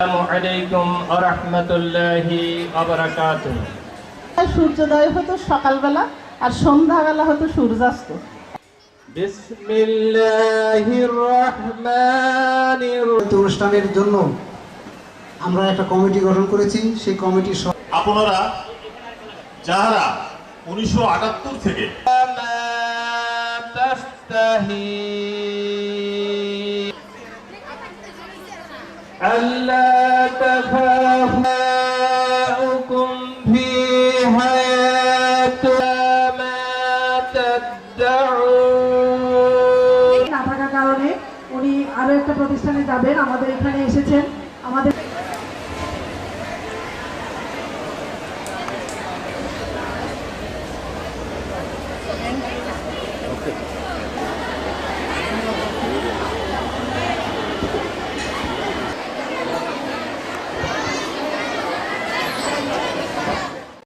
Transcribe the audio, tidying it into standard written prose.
আসসালামু আলাইকুম ওয়া রাহমাতুল্লাহি ওয়া বারাকাতুহু। সূর্যোদয় হতো সকালবেলা আর সন্ধ্যাবেলা হতো সূর্যাস্ত। বিসমিল্লাহির রহমানির অনুষ্ঠানের জন্য আমরা একটা কমিটি গঠন করেছি। সেই কমিটির আপনারা যারা 1978 থেকে ألا تخافوكم فيها ما تدعون না থাকার কারণে উনি আরো একটা প্রতিষ্ঠানে যাবেন, আমাদের এখানে এসেছেন। আমাদের